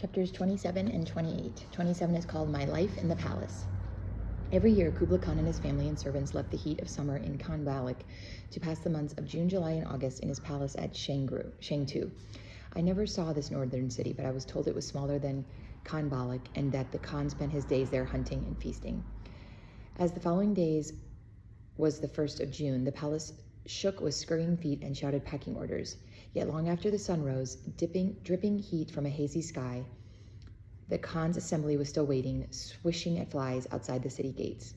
Chapters 27 and 28. 27 is called My Life in the Palace. Every year, Kublai Khan and his family and servants left the heat of summer in Khan Balik to pass the months of June, July, and August in his palace at Shangtu. I never saw this northern city, but I was told it was smaller than Khan Balik and that the Khan spent his days there hunting and feasting. As the following days was the 1st of June, the palace shook with scurrying feet and shouted packing orders. Yet long after the sun rose, dripping heat from a hazy sky, the Khan's assembly was still waiting, swishing at flies outside the city gates.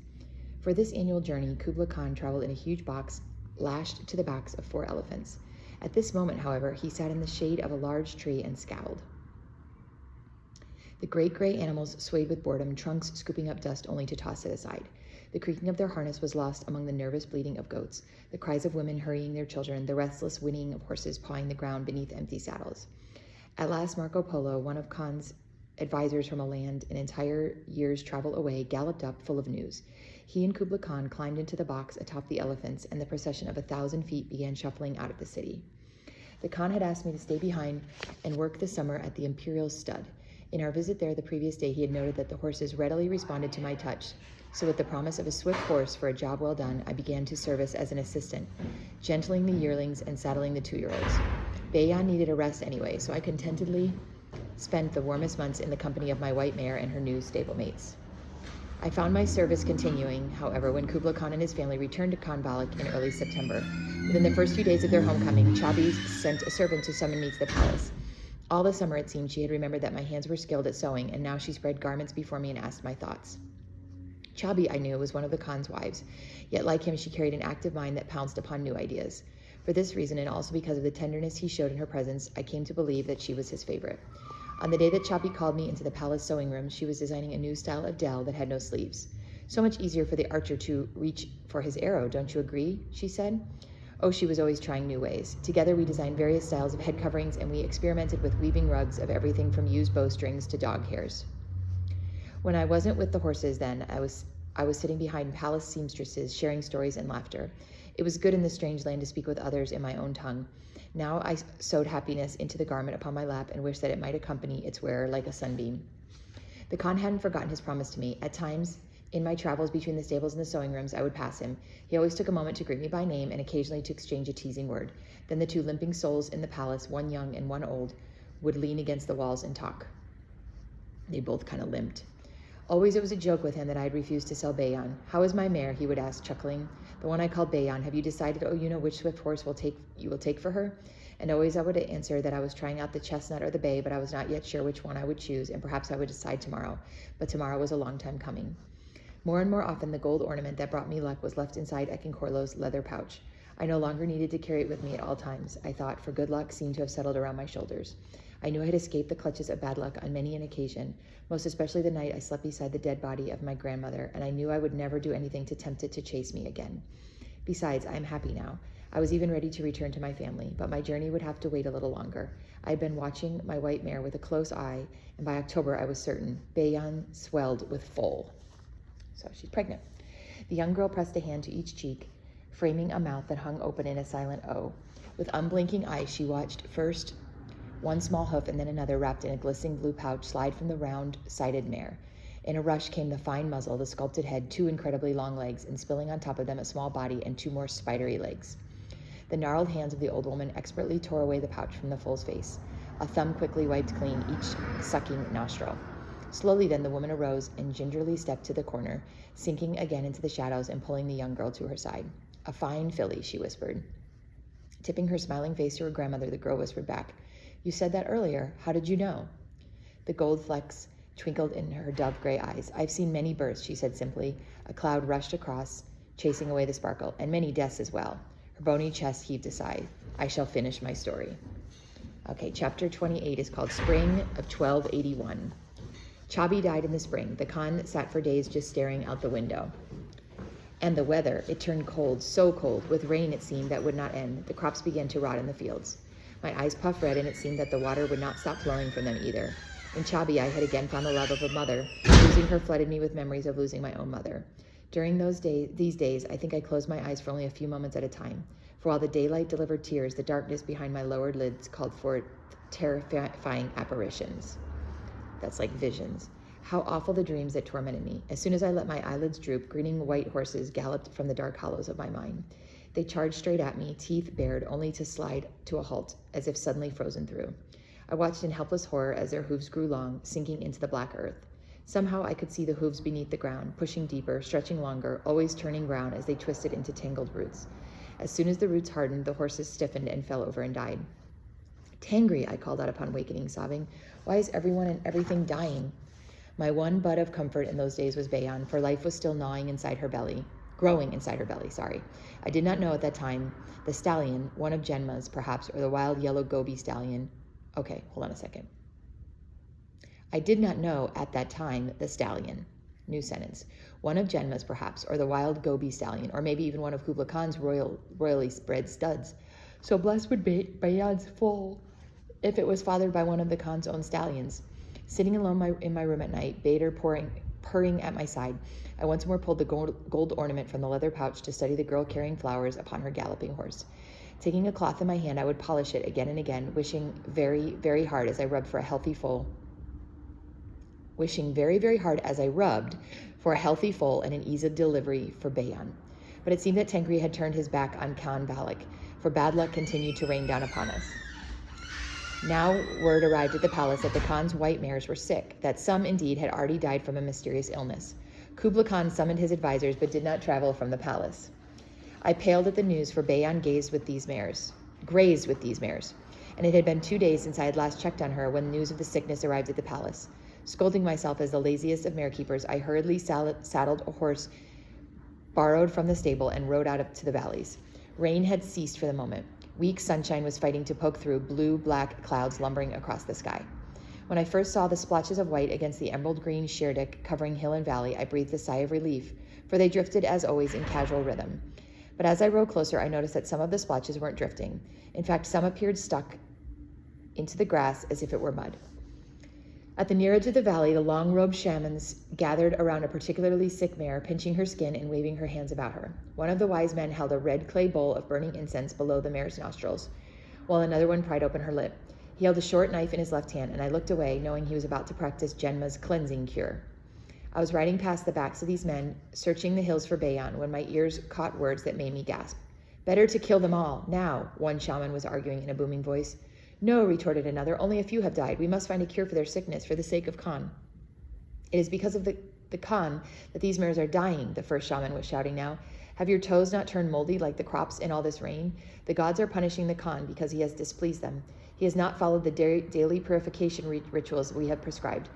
For this annual journey, Kublai Khan traveled in a huge box lashed to the backs of 4 elephants. At this moment, however, he sat in the shade of a large tree and scowled. The great gray animals swayed with boredom, trunks scooping up dust only to toss it aside. The creaking of their harness was lost among the nervous bleating of goats, the cries of women hurrying their children, the restless whinnying of horses pawing the ground beneath empty saddles. At last, Marco Polo, one of Khan's advisors from a land an entire year's travel away, galloped up full of news. He and Kublai Khan climbed into the box atop the elephants, and the procession of 1,000 feet began shuffling out of the city. The Khan had asked me to stay behind and work the summer at the Imperial Stud. In our visit there the previous day, he had noted that the horses readily responded to my touch. So with the promise of a swift horse for a job well done, I began to service as an assistant, gentling the yearlings and saddling the 2-year-olds. Bayan needed a rest anyway, so I contentedly spent the warmest months in the company of my white mare and her new stablemates. I found my service continuing, however, when Kublai Khan and his family returned to Khan Balik in early September. Within the first few days of their homecoming, Chabi sent a servant to summon me to the palace. All the summer, it seemed, she had remembered that my hands were skilled at sewing, and now she spread garments before me and asked my thoughts. Chabi, I knew, was one of the Khan's wives, yet like him, she carried an active mind that pounced upon new ideas. For this reason, and also because of the tenderness he showed in her presence, I came to believe that she was his favorite. On the day that Chabi called me into the palace sewing room, she was designing a new style of dell that had no sleeves. So much easier for the archer to reach for his arrow, don't you agree? She said. Oh, she was always trying new ways. Together we designed various styles of head coverings, and we experimented with weaving rugs of everything from used bowstrings to dog hairs. When I wasn't with the horses then, I was sitting behind palace seamstresses, sharing stories and laughter. It was good in this strange land to speak with others in my own tongue. Now I sewed happiness into the garment upon my lap and wished that it might accompany its wearer like a sunbeam. The Khan hadn't forgotten his promise to me. At times, in my travels between the stables and the sewing rooms, I would pass him. He always took a moment to greet me by name and occasionally to exchange a teasing word. Then the 2 limping souls in the palace, one young and one old, would lean against the walls and talk. They both kind of limped. Always it was a joke with him that I had refused to sell Bayan. How is my mare? He would ask, chuckling. The one I called Bayan. Have you decided, which swift horse you will take for her? And always I would answer that I was trying out the chestnut or the bay, but I was not yet sure which one I would choose, and perhaps I would decide tomorrow. But tomorrow was a long time coming. More and more often, the gold ornament that brought me luck was left inside Ekinkorlo's leather pouch. I no longer needed to carry it with me at all times, I thought, for good luck seemed to have settled around my shoulders. I knew I had escaped the clutches of bad luck on many an occasion, most especially the night I slept beside the dead body of my grandmother, and I knew I would never do anything to tempt it to chase me again. Besides, I am happy now. I was even ready to return to my family, but my journey would have to wait a little longer. I had been watching my white mare with a close eye, and by October I was certain Bayan swelled with foal. So she's pregnant. The young girl pressed a hand to each cheek, framing a mouth that hung open in a silent O. With unblinking eyes, she watched first one small hoof and then another wrapped in a glistening blue pouch slide from the round-sided mare. In a rush came the fine muzzle, the sculpted head, 2 incredibly long legs, and spilling on top of them a small body and 2 more spidery legs. The gnarled hands of the old woman expertly tore away the pouch from the foal's face. A thumb quickly wiped clean each sucking nostril. Slowly then the woman arose and gingerly stepped to the corner, sinking again into the shadows and pulling the young girl to her side. A fine filly, she whispered. Tipping her smiling face to her grandmother, the girl whispered back, You said that earlier. How did you know? The gold flecks twinkled in her dove-gray eyes. I've seen many births, she said simply. A cloud rushed across, chasing away the sparkle, and many deaths as well. Her bony chest heaved a sigh. I shall finish my story. Okay, chapter 28 is called Spring of 1281. Chabi died in the spring. The Khan sat for days just staring out the window. And the weather, it turned cold, so cold. With rain, it seemed, that would not end. The crops began to rot in the fields. My eyes puffed red, and it seemed that the water would not stop flowing from them either. In Chabi, I had again found the love of a mother. Losing her flooded me with memories of losing my own mother. During these days, I think I closed my eyes for only a few moments at a time. For while the daylight delivered tears, the darkness behind my lowered lids called forth terrifying apparitions. That's like visions. How awful the dreams that tormented me. As soon as I let my eyelids droop, grinning white horses galloped from the dark hollows of my mind. They charged straight at me, teeth bared, only to slide to a halt, as if suddenly frozen through. I watched in helpless horror as their hooves grew long, sinking into the black earth. Somehow I could see the hooves beneath the ground, pushing deeper, stretching longer, always turning round as they twisted into tangled roots. As soon as the roots hardened, the horses stiffened and fell over and died. "Tangri," I called out upon wakening, sobbing. "Why is everyone and everything dying?" My one bud of comfort in those days was Bayan, for life was still growing inside her belly. I did not know at that time the stallion, one of Genma's perhaps, or the wild yellow gobi stallion. Okay, hold on a second. I did not know at that time the stallion. New sentence. One of Genma's perhaps, or the wild gobi stallion, or maybe even one of Kubla Khan's royally bred studs. So blessed would be Bayan's foal if it was fathered by one of the Khan's own stallions. Sitting alone in my room at night, Bader purring at my side, I once more pulled the gold ornament from the leather pouch to study the girl carrying flowers upon her galloping horse. Taking a cloth in my hand, I would polish it again and again, wishing very, very hard as I rubbed for a healthy foal. And an easy delivery for Bayan. But it seemed that Tangri had turned his back on Khan Balak, for bad luck continued to rain down upon us. Now word arrived at the palace that the Khan's white mares were sick, that some indeed had already died from a mysterious illness. Kubla Khan summoned his advisors but did not travel from the palace. I paled at the news, for Bayan grazed with these mares, and it had been 2 days since I had last checked on her when news of the sickness arrived at the palace. Scolding myself as the laziest of mare keepers, I hurriedly saddled a horse borrowed from the stable and rode out to the valleys. Rain had ceased for the moment. Weak sunshine was fighting to poke through blue-black clouds lumbering across the sky. When I first saw the splotches of white against the emerald-green sheerdick covering hill and valley, I breathed a sigh of relief, for they drifted, as always, in casual rhythm. But as I rode closer, I noticed that some of the splotches weren't drifting. In fact, some appeared stuck into the grass as if it were mud. At the near edge of the valley, the long-robed shamans gathered around a particularly sick mare, pinching her skin and waving her hands about her. One of the wise men held a red clay bowl of burning incense below the mare's nostrils, while another one pried open her lip. He held a short knife in his left hand, and I looked away, knowing he was about to practice Genma's cleansing cure. I was riding past the backs of these men, searching the hills for Bayan, when my ears caught words that made me gasp. "Better to kill them all, now," one shaman was arguing in a booming voice. "No," retorted another, "only a few have died. We must find a cure for their sickness, for the sake of Khan." "It is because of the Khan that these mares are dying," the first shaman was shouting now. "Have your toes not turned moldy like the crops in all this rain? The gods are punishing the Khan because he has displeased them. He has not followed the daily purification rituals we have prescribed.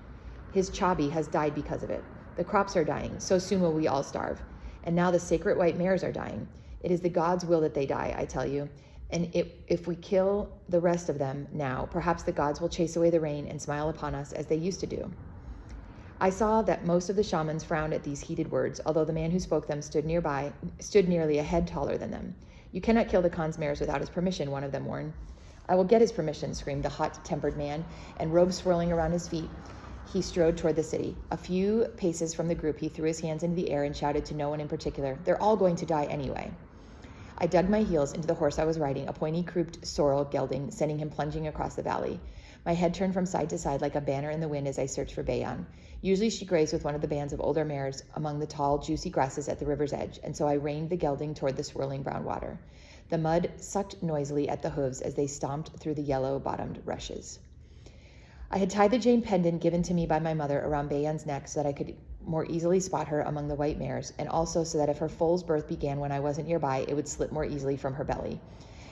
His chabi has died because of it. The crops are dying, so soon will we all starve. And now the sacred white mares are dying. It is the gods' will that they die, I tell you. And if we kill the rest of them now, perhaps the gods will chase away the rain and smile upon us as they used to do." I saw that most of the shamans frowned at these heated words, although the man who spoke them stood nearly a head taller than them. "You cannot kill the Khan's mares without his permission," one of them warned. "I will get his permission," screamed the hot-tempered man, and robes swirling around his feet, he strode toward the city. A few paces from the group, he threw his hands into the air and shouted to no one in particular, "They're all going to die anyway." I dug my heels into the horse I was riding, a pointy-crooped sorrel gelding, sending him plunging across the valley. My head turned from side to side like a banner in the wind as I searched for Bayan. Usually she grazed with one of the bands of older mares among the tall, juicy grasses at the river's edge, and so I reined the gelding toward the swirling brown water. The mud sucked noisily at the hooves as they stomped through the yellow-bottomed rushes. I had tied the jade pendant given to me by my mother around Bayan's neck so that I could more easily spot her among the white mares, and also so that if her foal's birth began when I wasn't nearby, it would slip more easily from her belly.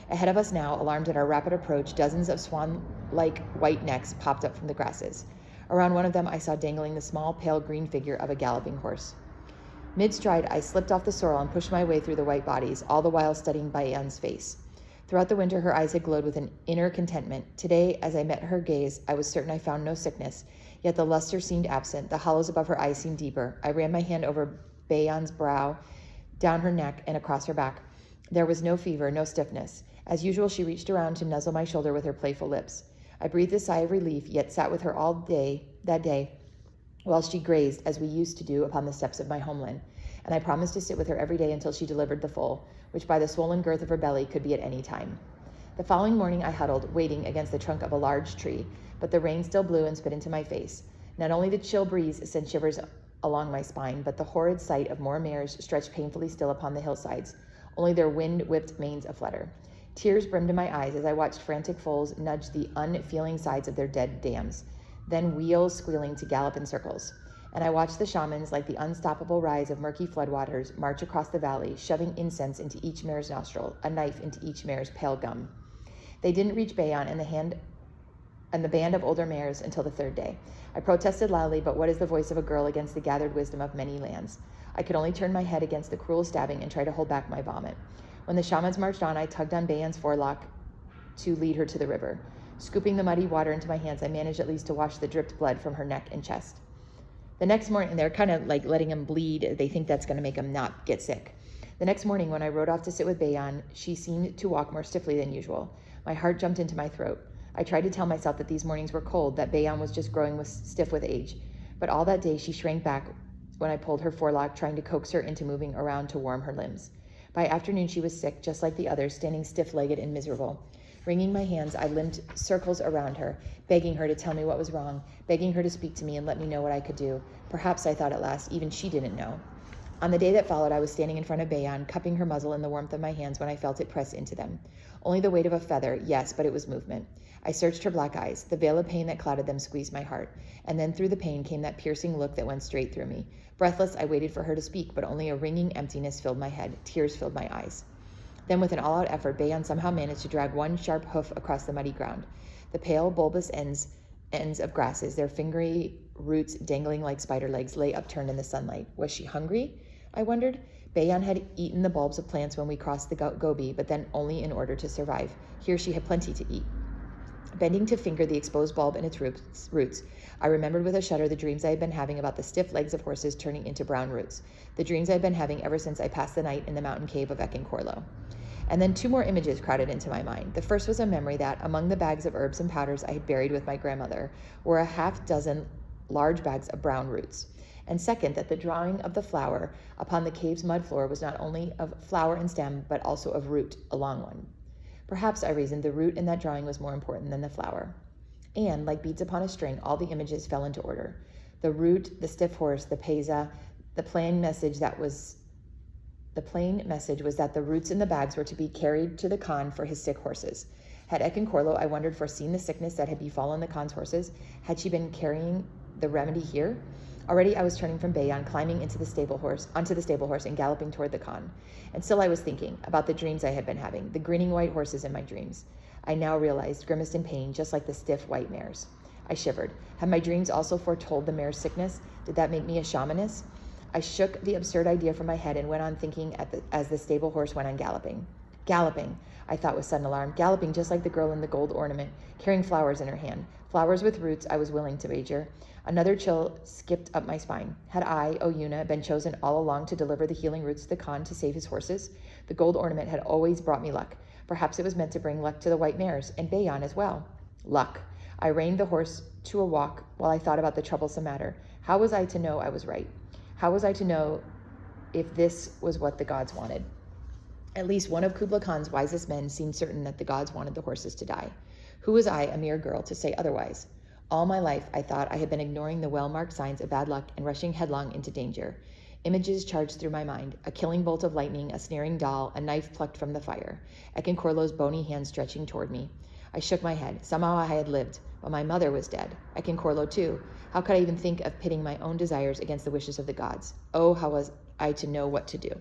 Ahead of us now, alarmed at our rapid approach, dozens of swan-like white necks popped up from the grasses. Around one of them, I saw dangling the small, pale green figure of a galloping horse. Mid-stride, I slipped off the sorrel and pushed my way through the white bodies, all the while studying Bayan's face. Throughout the winter, her eyes had glowed with an inner contentment. Today, as I met her gaze, I was certain I found no sickness, yet the luster seemed absent. The hollows above her eyes seemed deeper. I ran my hand over Bayan's brow, down her neck, and across her back. There was no fever, no stiffness. As usual, she reached around to nuzzle my shoulder with her playful lips. I breathed a sigh of relief, yet sat with her all day that day, while she grazed, as we used to do upon the steps of my homeland, and I promised to sit with her every day until she delivered the foal, which by the swollen girth of her belly could be at any time. The following morning I huddled, waiting against the trunk of a large tree, but the rain still blew and spit into my face. Not only the chill breeze sent shivers along my spine, but the horrid sight of more mares stretched painfully still upon the hillsides, only their wind-whipped manes aflutter. Tears brimmed in my eyes as I watched frantic foals nudge the unfeeling sides of their dead dams, then wheel squealing to gallop in circles. And I watched the shamans, like the unstoppable rise of murky floodwaters, march across the valley, shoving incense into each mare's nostril, a knife into each mare's pale gum. They didn't reach Bayon and the band of older mares until the third day. I protested loudly, but what is the voice of a girl against the gathered wisdom of many lands? I could only turn my head against the cruel stabbing and try to hold back my vomit. When the shamans marched on, I tugged on Bayon's forelock to lead her to the river. Scooping the muddy water into my hands, I managed at least to wash the dripped blood from her neck and chest. The next morning, they're kind of like letting him bleed. They think that's going to make him not get sick. The next morning, when I rode off to sit with Bayon, she seemed to walk more stiffly than usual. My heart jumped into my throat. I tried to tell myself that these mornings were cold, that Bayon was just growing stiff with age. But all that day, she shrank back when I pulled her forelock, trying to coax her into moving around to warm her limbs. By afternoon, she was sick, just like the others, standing stiff-legged and miserable. Wringing my hands, I limped circles around her, begging her to tell me what was wrong, begging her to speak to me and let me know what I could do. Perhaps, I thought at last, even she didn't know. On the day that followed, I was standing in front of Bayon, cupping her muzzle in the warmth of my hands when I felt it press into them. Only the weight of a feather, yes, but it was movement. I searched her black eyes. The veil of pain that clouded them squeezed my heart. And then through the pain came that piercing look that went straight through me. Breathless, I waited for her to speak, but only a ringing emptiness filled my head. Tears filled my eyes. Then with an all-out effort, Bayon somehow managed to drag one sharp hoof across the muddy ground. The pale, bulbous ends of grasses, their fingery roots dangling like spider legs, lay upturned in the sunlight. Was she hungry? I wondered. Bayon had eaten the bulbs of plants when we crossed the Gobi, but then only in order to survive. Here she had plenty to eat. Bending to finger the exposed bulb and its roots, I remembered with a shudder the dreams I had been having about the stiff legs of horses turning into brown roots, the dreams I had been having ever since I passed the night in the mountain cave of Ekin-Corlo. And then two more images crowded into my mind. The first was a memory that, among the bags of herbs and powders I had buried with my grandmother, were a half-dozen large bags of brown roots. And second, that the drawing of the flower upon the cave's mud floor was not only of flower and stem, but also of root, a long one. Perhaps, I reasoned, the root in that drawing was more important than the flower. And, like beads upon a string, all the images fell into order. The root, the stiff horse, the peza, the plain message was that the roots in the bags were to be carried to the Khan for his sick horses. Had Ekin-Corlo, I wondered, foreseen the sickness that had befallen the Khan's horses? Had she been carrying the remedy here? Already I was turning from Bayon, climbing onto the stable horse, and galloping toward the Khan. And still I was thinking about the dreams I had been having, the grinning white horses in my dreams. I now realized, grimaced in pain, just like the stiff white mares. I shivered. Had my dreams also foretold the mare's sickness? Did that make me a shamaness? I shook the absurd idea from my head and went on thinking as the stable horse went on galloping. Galloping, I thought with sudden alarm, galloping just like the girl in the gold ornament, carrying flowers in her hand. Flowers with roots, I was willing to wager. Another chill skipped up my spine. Had I, O Yuna, been chosen all along to deliver the healing roots to the Khan to save his horses? The gold ornament had always brought me luck. Perhaps it was meant to bring luck to the white mares, and Bayon as well. Luck. I reined the horse to a walk while I thought about the troublesome matter. How was I to know I was right? How was I to know if this was what the gods wanted? At least one of Kublai Khan's wisest men seemed certain that the gods wanted the horses to die. Who was I, a mere girl, to say otherwise? All my life, I thought I had been ignoring the well-marked signs of bad luck and rushing headlong into danger. Images charged through my mind, a killing bolt of lightning, a snaring doll, a knife plucked from the fire, Ekin-Corlo's bony hand stretching toward me. I shook my head. Somehow I had lived, but my mother was dead. Ekin-Corlo too. How could I even think of pitting my own desires against the wishes of the gods? Oh, how was I to know what to do?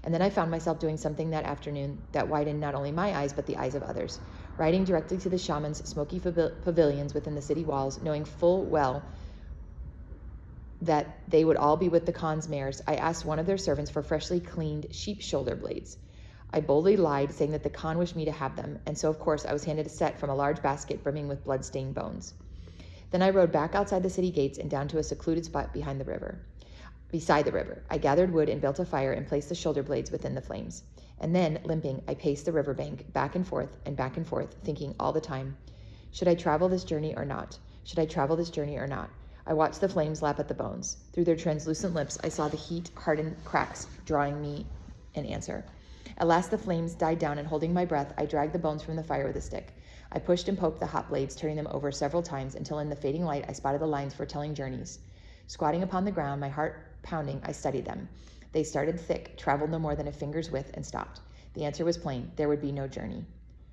And then I found myself doing something that afternoon that widened not only my eyes, but the eyes of others. Riding directly to the shamans' smoky pavilions within the city walls, knowing full well that they would all be with the Khan's mares, I asked one of their servants for freshly cleaned sheep shoulder blades. I boldly lied, saying that the Khan wished me to have them, and so of course I was handed a set from a large basket brimming with blood-stained bones. Then I rode back outside the city gates and down to a secluded spot beside the river. I gathered wood and built a fire and placed the shoulder blades within the flames. And then, limping, I paced the riverbank, back and forth, thinking all the time, should I travel this journey or not? Should I travel this journey or not? I watched the flames lap at the bones. Through their translucent lips, I saw the heat-hardened cracks drawing me an answer. At last the flames died down, and holding my breath, I dragged the bones from the fire with a stick. I pushed and poked the hot blades, turning them over several times until in the fading light I spotted the lines foretelling journeys. Squatting upon the ground, my heart pounding, I studied them. They started thick, traveled no more than a finger's width, and stopped. The answer was plain. There would be no journey.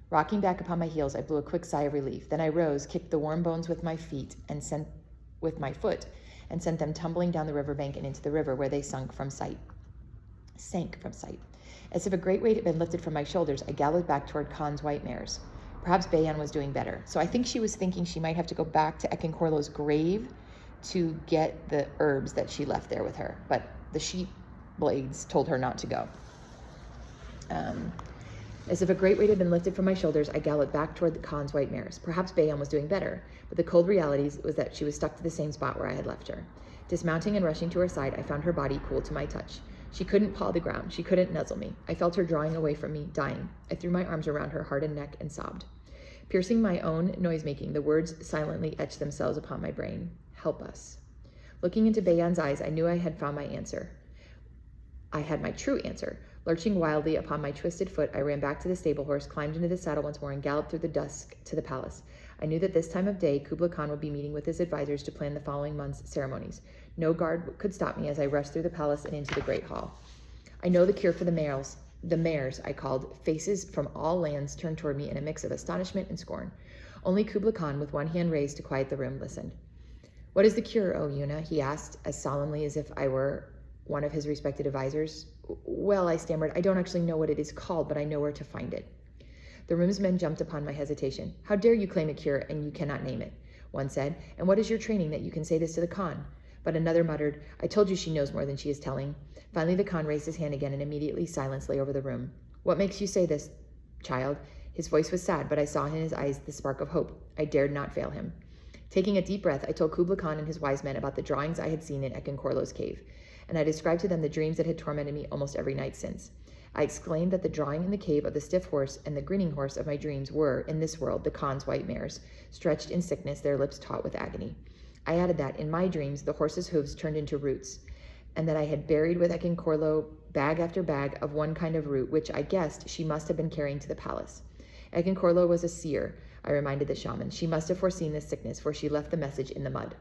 Rocking back upon my heels, I blew a quick sigh of relief. Then I rose, kicked the warm bones with my foot, and sent them tumbling down the riverbank and into the river, where they sank from sight. As if a great weight had been lifted from my shoulders, I galloped back toward Khan's white mares. Perhaps Bayan was doing better. So I think she was thinking she might have to go back to Ekinkorlo's grave to get the herbs that she left there with her. But the sheep blades told her not to go. As if a great weight had been lifted from my shoulders, I galloped back toward the Khan's white mares. Perhaps Bayan was doing better, but the cold reality was that she was stuck to the same spot where I had left her. Dismounting and rushing to her side, I found her body cool to my touch. She couldn't paw the ground. She couldn't nuzzle me. I felt her drawing away from me, dying. I threw my arms around her hardened neck and sobbed. Piercing my own noise-making, the words silently etched themselves upon my brain. Help us. Looking into Bayan's eyes, I knew I had found my answer. I had my true answer. Lurching wildly upon my twisted foot, I ran back to the stable horse, climbed into the saddle once more, and galloped through the dusk to the palace. I knew that this time of day, Kublai Khan would be meeting with his advisors to plan the following month's ceremonies. No guard could stop me as I rushed through the palace and into the great hall. I know the cure for the mares, I called. Faces from all lands turned toward me in a mix of astonishment and scorn. Only Kublai Khan, with one hand raised to quiet the room, listened. What is the cure, O Yuna? He asked, as solemnly as if I were one of his respected advisors. Well, I stammered, I don't actually know what it is called, but I know where to find it. The room's men jumped upon my hesitation. How dare you claim a cure and you cannot name it? One said, and what is your training that you can say this to the Khan? But another muttered, I told you she knows more than she is telling. Finally, the Khan raised his hand again, and immediately silence lay over the room. What makes you say this, child? His voice was sad, but I saw in his eyes the spark of hope. I dared not fail him. Taking a deep breath, I told Kublai Khan and his wise men about the drawings I had seen in Ekinkorlo's cave, and I described to them the dreams that had tormented me almost every night since. I exclaimed that the drawing in the cave of the stiff horse and the grinning horse of my dreams were, in this world, the Khan's white mares, stretched in sickness, their lips taut with agony. I added that, in my dreams, the horse's hooves turned into roots, and that I had buried with Ekinkorlo bag after bag of one kind of root, which I guessed she must have been carrying to the palace. Ekinkorlo was a seer, I reminded the shaman. She must have foreseen this sickness, for she left the message in the mud.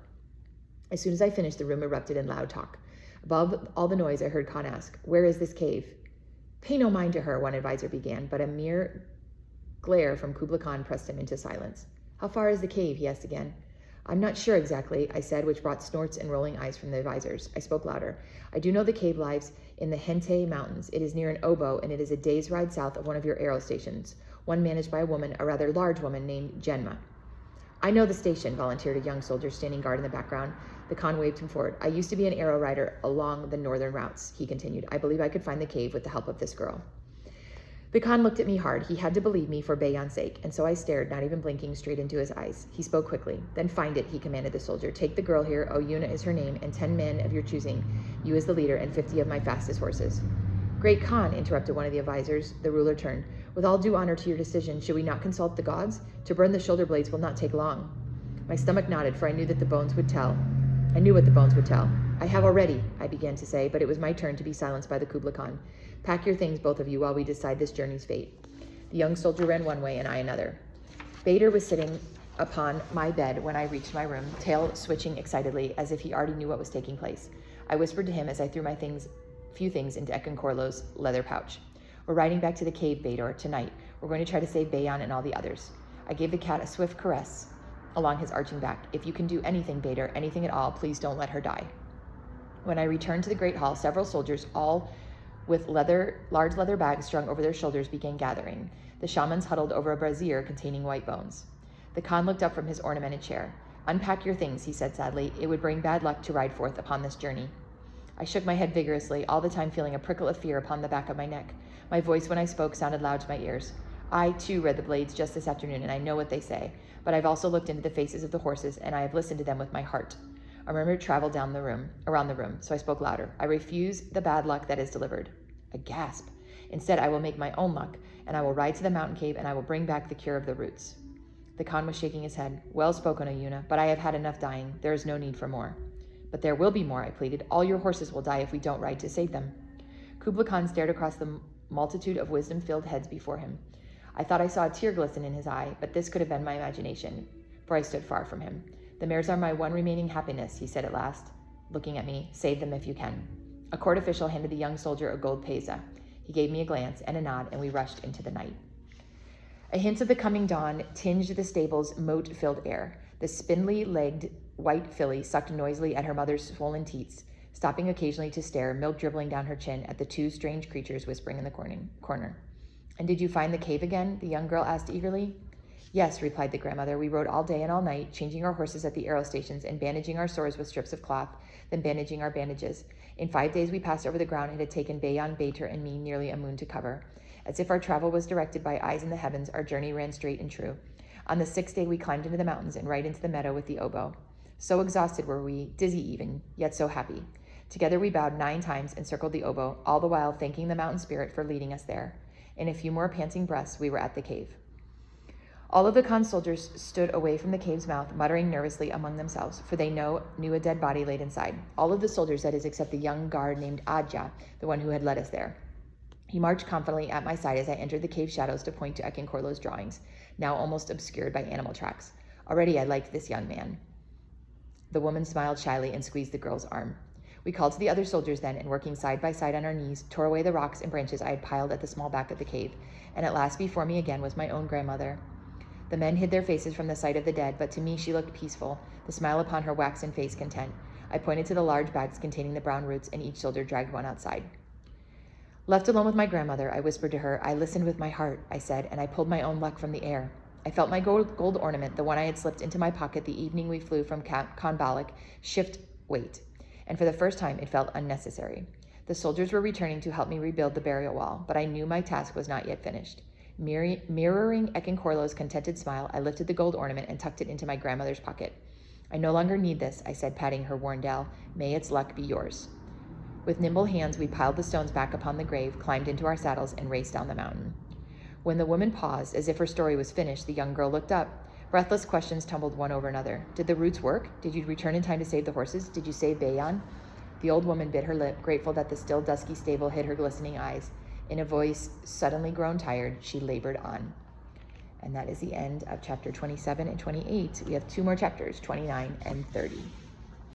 As soon as I finished, the room erupted in loud talk. Above all the noise, I heard Khan ask, Where is this cave? Pay no mind to her, one advisor began, but a mere glare from Kublai Khan pressed him into silence. How far is the cave? He asked again. I'm not sure exactly, I said, which brought snorts and rolling eyes from the advisors. I spoke louder. I do know the cave lies in the Hente Mountains. It is near an oboe, and it is a day's ride south of one of your arrow stations, one managed by a woman, a rather large woman named Genma. I know the station, volunteered a young soldier standing guard in the background. The Khan waved him forward. I used to be an arrow rider along the northern routes, he continued. I believe I could find the cave with the help of this girl. The Khan looked at me hard. He had to believe me for Bayan's sake, and so I stared, not even blinking, straight into his eyes. He spoke quickly. Then find it, he commanded the soldier. Take the girl here, Yuna is her name, and 10 men of your choosing, you as the leader, and 50 of my fastest horses. Great Khan, interrupted one of the advisors. The ruler turned. With all due honor to your decision, should we not consult the gods? To burn the shoulder blades will not take long. My stomach nodded, for I knew that the bones would tell. I knew what the bones would tell. I have already, I began to say, but it was my turn to be silenced by the Kublai Khan. Pack your things, both of you, while we decide this journey's fate. The young soldier ran one way and I another. Bader was sitting upon my bed when I reached my room, tail switching excitedly as if he already knew what was taking place. I whispered to him as I threw my few things into Ekinkorlo's leather pouch. We're riding back to the cave, Bader, tonight. We're going to try to save Bayan and all the others. I gave the cat a swift caress along his arching back. If you can do anything, Bader, anything at all, please don't let her die. When I returned to the great hall, several soldiers, all with large leather bags strung over their shoulders, began gathering. The shamans huddled over a brazier containing white bones. The Khan looked up from his ornamented chair. Unpack your things, he said sadly. It would bring bad luck to ride forth upon this journey. I shook my head vigorously, all the time feeling a prickle of fear upon the back of my neck. My voice, when I spoke, sounded loud to my ears. I, too, read the blades just this afternoon, and I know what they say. But I've also looked into the faces of the horses, and I have listened to them with my heart. A murmur traveled around the room, so I spoke louder. I refuse the bad luck that is delivered. A gasp. Instead, I will make my own luck, and I will ride to the mountain cave, and I will bring back the cure of the roots. The Khan was shaking his head. Well spoken, O Yuna, but I have had enough dying. There is no need for more. But there will be more, I pleaded. All your horses will die if we don't ride to save them. Kublai Khan stared across the multitude of wisdom-filled heads before him. I thought I saw a tear glisten in his eye, but this could have been my imagination, for I stood far from him. The mares are my one remaining happiness, he said at last, looking at me. Save them if you can. A court official handed the young soldier a gold pesa. He gave me a glance and a nod, and we rushed into the night. A hint of the coming dawn tinged the stable's moat-filled air. The spindly-legged white filly sucked noisily at her mother's swollen teats, stopping occasionally to stare, milk dribbling down her chin, at the two strange creatures whispering in the corner. And did you find the cave again? The young girl asked eagerly. Yes, replied the grandmother. We rode all day and all night, changing our horses at the arrow stations and bandaging our sores with strips of cloth, then bandaging our bandages. In 5 days we passed over the ground it had taken Bayan, Bater, and me nearly a moon to cover. As if our travel was directed by eyes in the heavens, our journey ran straight and true. On the 6th day we climbed into the mountains and right into the meadow with the oboe. So exhausted were we, dizzy even, yet so happy. Together we bowed 9 times and circled the oboe, all the while thanking the mountain spirit for leading us there. In a few more panting breaths, we were at the cave. All of the Khan soldiers stood away from the cave's mouth, muttering nervously among themselves, for they knew a dead body laid inside. All of the soldiers, that is, except the young guard named Adja, the one who had led us there. He marched confidently at my side as I entered the cave shadows to point to Ekinkorlo's drawings, now almost obscured by animal tracks. Already I liked this young man. The woman smiled shyly and squeezed the girl's arm. We called to the other soldiers then, and working side by side on our knees, tore away the rocks and branches I had piled at the small back of the cave, and at last before me again was my own grandmother. The men hid their faces from the sight of the dead, but to me she looked peaceful, the smile upon her waxen face content. I pointed to the large bags containing the brown roots, and each soldier dragged one outside. Left alone with my grandmother, I whispered to her. I listened with my heart, I said, and I pulled my own luck from the air. I felt my gold ornament, the one I had slipped into my pocket the evening we flew from Khan Balak, shift weight, and for the first time it felt unnecessary. The soldiers were returning to help me rebuild the burial wall, but I knew my task was not yet finished. Mirroring Ekinkorlo's contented smile, I lifted the gold ornament and tucked it into my grandmother's pocket. I no longer need this, I said, patting her worn dell. May its luck be yours. With nimble hands, we piled the stones back upon the grave, climbed into our saddles, and raced down the mountain. When the woman paused, as if her story was finished, the young girl looked up. Breathless questions tumbled one over another. Did the roots work? Did you return in time to save the horses? Did you save Bayan? The old woman bit her lip, grateful that the still dusky stable hid her glistening eyes. In a voice suddenly grown tired, she labored on. And that is the end of chapter 27 and 28. We have 2 more chapters, 29 and 30.